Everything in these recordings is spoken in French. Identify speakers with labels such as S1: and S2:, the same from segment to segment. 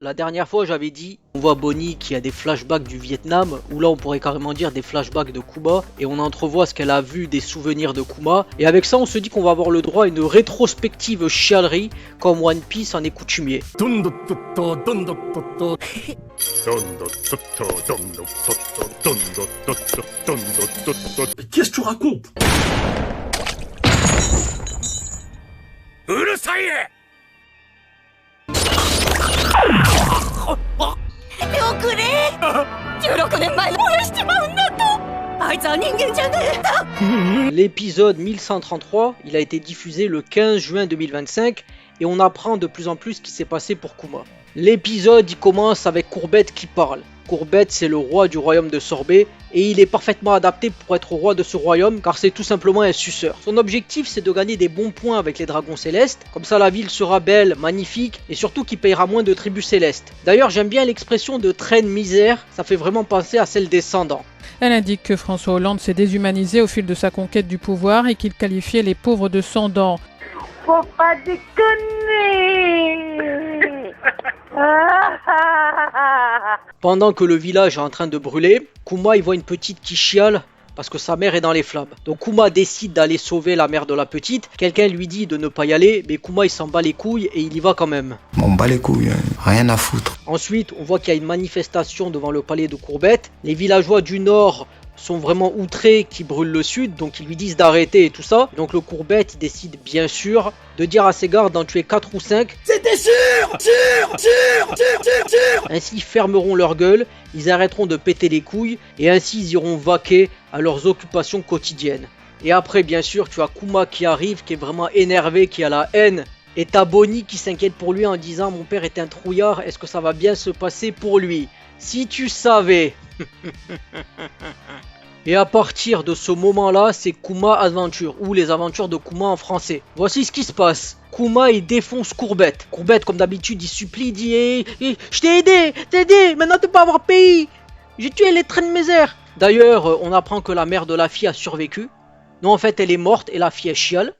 S1: La dernière fois, j'avais dit, on voit Bonnie qui a des flashbacks du Vietnam, ou là on pourrait carrément dire des flashbacks de Kuma, et on entrevoit ce qu'elle a vu des souvenirs de Kuma, et avec ça on se dit qu'on va avoir le droit à une rétrospective chialerie, comme One Piece en est coutumier.
S2: Qu'est-ce que tu racontes?
S1: L'épisode 1133, il a été diffusé le 15 juin 2025 et on apprend de plus en plus ce qui s'est passé pour Kuma. L'épisode il commence avec Courbette qui parle. Courbette c'est le roi du royaume de Sorbet et il est parfaitement adapté pour être roi de ce royaume car c'est tout simplement un suceur. Son objectif c'est de gagner des bons points avec les dragons célestes, comme ça la ville sera belle, magnifique et surtout qu'il payera moins de tribus célestes. D'ailleurs j'aime bien l'expression de traîne misère, ça fait vraiment penser à celle des Cendants.
S3: Elle indique que François Hollande s'est déshumanisé au fil de sa conquête du pouvoir et qu'il qualifiait les pauvres de sans-dents.
S4: Faut pas déconner.
S1: Pendant que le village est en train de brûler, Kuma il voit une petite qui chiale parce que sa mère est dans les flammes. Donc Kuma décide d'aller sauver la mère de la petite. Quelqu'un lui dit de ne pas y aller, mais Kuma il s'en bat les couilles et il y va quand même.
S5: M'en bat les couilles, rien à foutre.
S1: Ensuite, on voit qu'il y a une manifestation devant le palais de Courbette. Les villageois du nord sont vraiment outrés qui brûlent le sud, donc ils lui disent d'arrêter et tout ça. Donc le Courbette il décide bien sûr de dire à ses gardes d'en tuer 4 ou 5.
S2: C'était sûr.
S1: Ainsi ils fermeront leur gueule, ils arrêteront de péter les couilles et ainsi ils iront vaquer à leurs occupations quotidiennes. Et après bien sûr tu as Kuma qui arrive, qui est vraiment énervé, qui a la haine. Et t'as Bonnie qui s'inquiète pour lui en disant mon père est un trouillard, est-ce que ça va bien se passer pour lui? Si tu savais. Et à partir de ce moment-là, c'est Kuma Adventure, ou les aventures de Kuma en français. Voici ce qui se passe. Kuma il défonce Courbette. Courbette comme d'habitude il supplie, il dit je t'ai aidé, maintenant tu peux avoir pays. J'ai tué les traînes misères. D'ailleurs, on apprend que la mère de la fille a survécu. Non en fait elle est morte et la fille est chiale.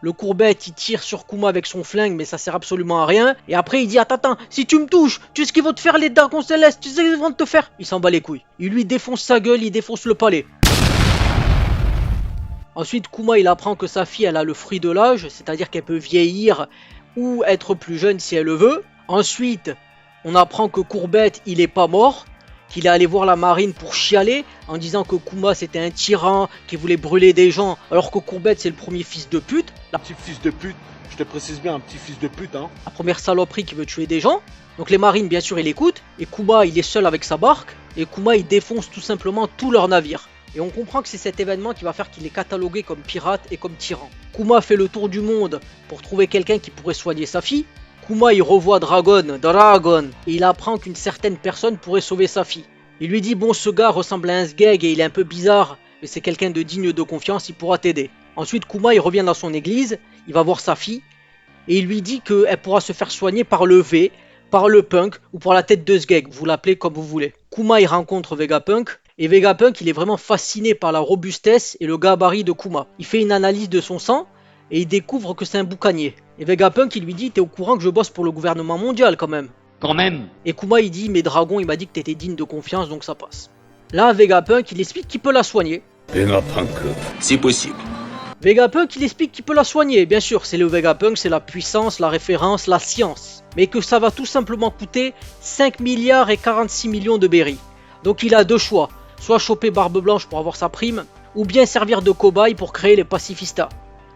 S1: Le Courbette il tire sur Kuma avec son flingue mais ça sert absolument à rien. Et après il dit attends, si tu me touches, tu sais ce qu'ils vont te faire les dragons célestes, tu sais ce qu'ils vont te faire. Il s'en bat les couilles. Il lui défonce sa gueule, il défonce le palais. Ensuite Kuma il apprend que sa fille elle a le fruit de l'âge, c'est-à-dire qu'elle peut vieillir ou être plus jeune si elle le veut. Ensuite on apprend que Courbette il est pas mort, qu'il est allé voir la marine pour chialer en disant que Kuma c'était un tyran qui voulait brûler des gens alors que Courbette c'est le premier fils de pute.
S2: Petit fils de pute, je te précise bien un petit fils de pute hein.
S1: La première saloperie qui veut tuer des gens. Donc les marines bien sûr ils l'écoutent et Kuma il est seul avec sa barque et Kuma il défonce tout simplement tous leurs navires. Et on comprend que c'est cet événement qui va faire qu'il est catalogué comme pirate et comme tyran. Kuma fait le tour du monde pour trouver quelqu'un qui pourrait soigner sa fille. Kuma il revoit Dragon, et il apprend qu'une certaine personne pourrait sauver sa fille. Il lui dit bon ce gars ressemble à un sgeg et il est un peu bizarre, mais c'est quelqu'un de digne de confiance, il pourra t'aider. Ensuite Kuma il revient dans son église, il va voir sa fille, et il lui dit qu'elle pourra se faire soigner par le V, par le Punk ou par la tête de sgeg, vous l'appelez comme vous voulez. Kuma il rencontre Vegapunk, et Vegapunk il est vraiment fasciné par la robustesse et le gabarit de Kuma. Il fait une analyse de son sang, et il découvre que c'est un boucanier. Et Vegapunk il lui dit t'es au courant que je bosse pour le gouvernement mondial quand même. Et Kuma il dit mais Dragon il m'a dit que t'étais digne de confiance donc ça passe. Là Vegapunk il explique qu'il peut la soigner.
S6: Vegapunk, c'est possible.
S1: Vegapunk il explique qu'il peut la soigner, bien sûr c'est le Vegapunk, c'est la puissance, la référence, la science. Mais que ça va tout simplement coûter 5 milliards et 46 millions de berries. Donc il a deux choix, soit choper Barbe Blanche pour avoir sa prime, ou bien servir de cobaye pour créer les pacifistas.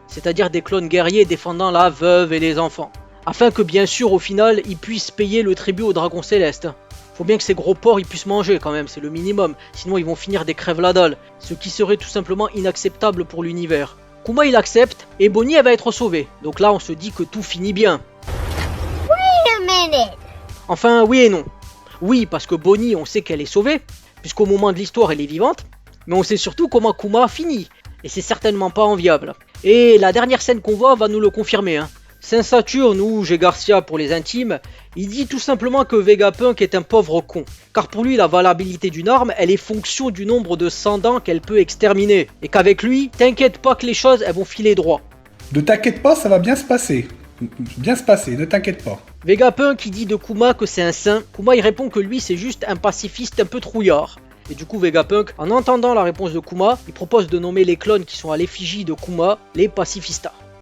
S1: C'est-à-dire des clones guerriers défendant la veuve et les enfants. Afin que bien sûr au final ils puissent payer le tribut aux dragons célestes. Faut bien que ces gros porcs ils puissent manger quand même, c'est le minimum, sinon ils vont finir des crèves la dalle, ce qui serait tout simplement inacceptable pour l'univers. Kuma il accepte et Bonnie elle va être sauvée, donc là on se dit que tout finit bien. Enfin oui et non. Oui parce que Bonnie on sait qu'elle est sauvée, puisqu'au moment de l'histoire elle est vivante, mais on sait surtout comment Kuma finit. et c'est certainement pas enviable. Et la dernière scène qu'on voit va nous le confirmer. Saint-Saturne, ou G. Garcia pour les intimes, il dit tout simplement que Vegapunk est un pauvre con. Car pour lui, la valabilité d'une arme, elle est fonction du nombre de sang-dents qu'elle peut exterminer. Et qu'avec lui, t'inquiète pas que les choses, elles vont filer droit.
S7: Ne t'inquiète pas, ça va bien se passer. Bien se passer, ne t'inquiète pas.
S1: Vegapunk, il dit de Kuma que c'est un saint. Kuma, il répond que lui, c'est juste un pacifiste un peu trouillard. Et du coup, Vegapunk, en entendant la réponse de Kuma, il propose de nommer les clones qui sont à l'effigie de Kuma les pacifistas.